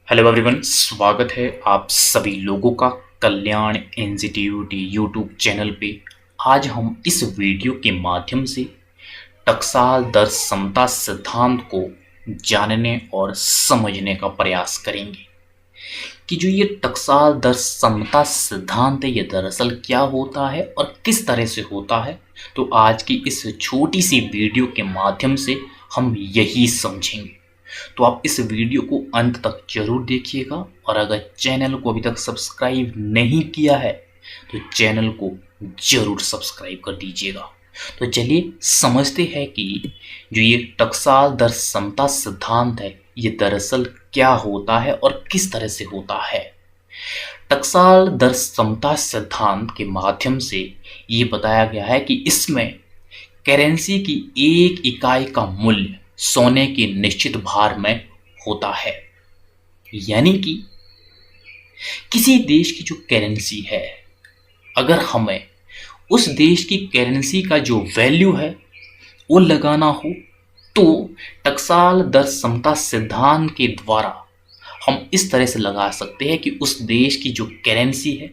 Hello everyone, स्वागत है आप सभी लोगों का कल्याण इंस्टीट्यूट यूट्यूब चैनल पे। आज हम इस वीडियो के माध्यम से टकसाल दर समता सिद्धांत को जानने और समझने का प्रयास करेंगे कि जो ये टकसाल दर समता सिद्धांत है ये दरअसल क्या होता है और किस तरह से होता है। तो आज की इस छोटी सी वीडियो के माध्यम से हम यही समझेंगे। तो आप इस वीडियो को अंत तक जरूर देखिएगा और अगर चैनल को अभी तक सब्सक्राइब नहीं किया है तो चैनल को जरूर सब्सक्राइब कर दीजिएगा। तो चलिए समझते हैं कि जो ये टकसाल दर समता सिद्धांत है ये दरअसल क्या होता है और किस तरह से होता है। टकसाल दर समता सिद्धांत के माध्यम से ये बताया गया है कि इसमें करेंसी की एक इकाई का मूल्य सोने के निश्चित भार में होता है। यानी कि किसी देश की जो करेंसी है, अगर हमें उस देश की करेंसी का जो वैल्यू है वो लगाना हो तो टकसाल दर समता सिद्धांत के द्वारा हम इस तरह से लगा सकते हैं कि उस देश की जो करेंसी है,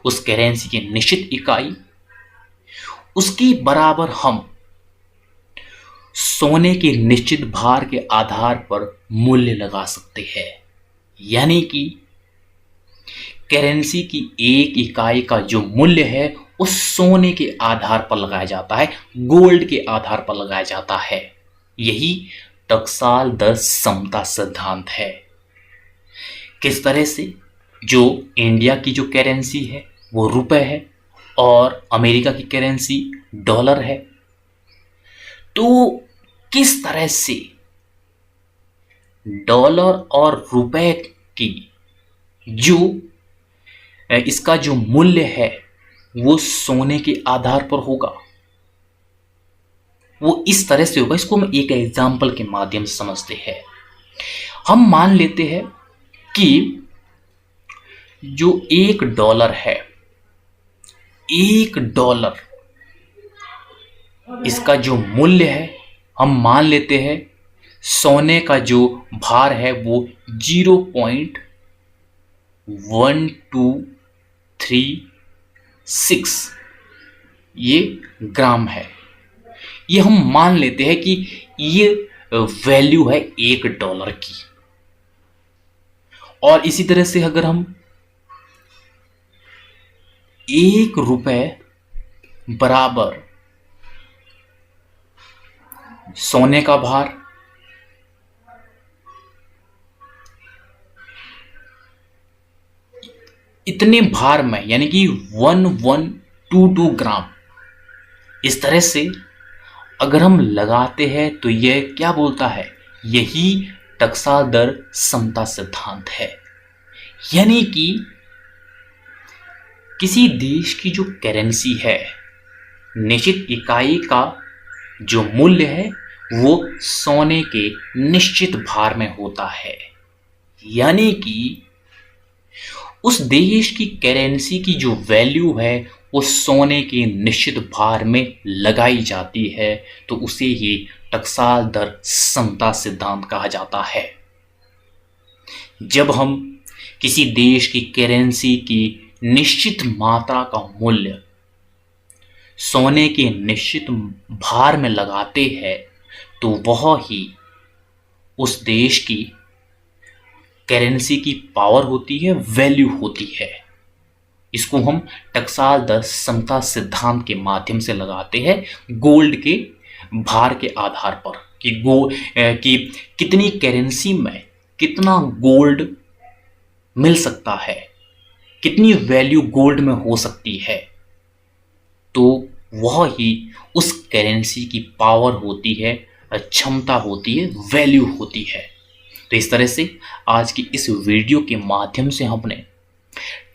उस करेंसी की निश्चित इकाई उसके बराबर हम सोने के निश्चित भार के आधार पर मूल्य लगा सकते हैं। यानी कि करेंसी की एक इकाई का जो मूल्य है उस सोने के आधार पर लगाया जाता है, गोल्ड के आधार पर लगाया जाता है। यही टकसाल दर समता सिद्धांत है। किस तरह से जो इंडिया की जो करेंसी है वो रुपए है और अमेरिका की करेंसी डॉलर है, तो किस तरह से डॉलर और रुपए की जो इसका जो मूल्य है वो सोने के आधार पर होगा, वो इस तरह से होगा। इसको हम एक एग्जांपल के माध्यम से समझते हैं। हम मान लेते हैं कि जो एक डॉलर है, एक डॉलर इसका जो मूल्य है हम मान लेते हैं सोने का जो भार है वो 0.1236 ये ग्राम है। ये हम मान लेते हैं कि ये वैल्यू है एक डॉलर की। और इसी तरह से अगर हम एक रुपए बराबर सोने का भार, इतने भार में यानी कि 1122 ग्राम, इस तरह से अगर हम लगाते हैं तो यह क्या बोलता है, यही टकसाल दर समता सिद्धांत है। यानी कि किसी देश की जो करेंसी है, निश्चित इकाई का जो मूल्य है वो सोने के निश्चित भार में होता है। यानी कि उस देश की करेंसी की जो वैल्यू है वो सोने के निश्चित भार में लगाई जाती है, तो उसे ही टकसाल दर समता सिद्धांत कहा जाता है। जब हम किसी देश की करेंसी की निश्चित मात्रा का मूल्य सोने के निश्चित भार में लगाते हैं तो वह ही उस देश की करेंसी की पावर होती है, वैल्यू होती है। इसको हम टकसाल दर समता सिद्धांत के माध्यम से लगाते हैं गोल्ड के भार के आधार पर कि कितनी करेंसी में कितना गोल्ड मिल सकता है, कितनी वैल्यू गोल्ड में हो सकती है, तो वह ही उस करेंसी की पावर होती है, क्षमता होती है, वैल्यू होती है। तो इस तरह से आज की इस वीडियो के माध्यम से हमने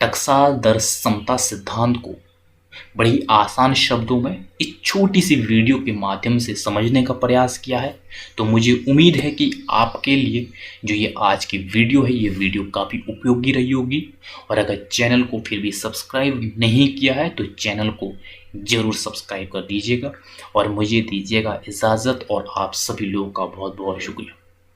टकसाल दर समता सिद्धांत को बड़ी आसान शब्दों में इस छोटी सी वीडियो के माध्यम से समझने का प्रयास किया है। तो मुझे उम्मीद है कि आपके लिए जो ये आज की वीडियो है ये वीडियो काफ़ी उपयोगी रही होगी। और अगर चैनल को फिर भी सब्सक्राइब नहीं किया है तो चैनल को ज़रूर सब्सक्राइब कर दीजिएगा और मुझे दीजिएगा इजाज़त। और आप सभी लोगों का बहुत बहुत शुक्रिया।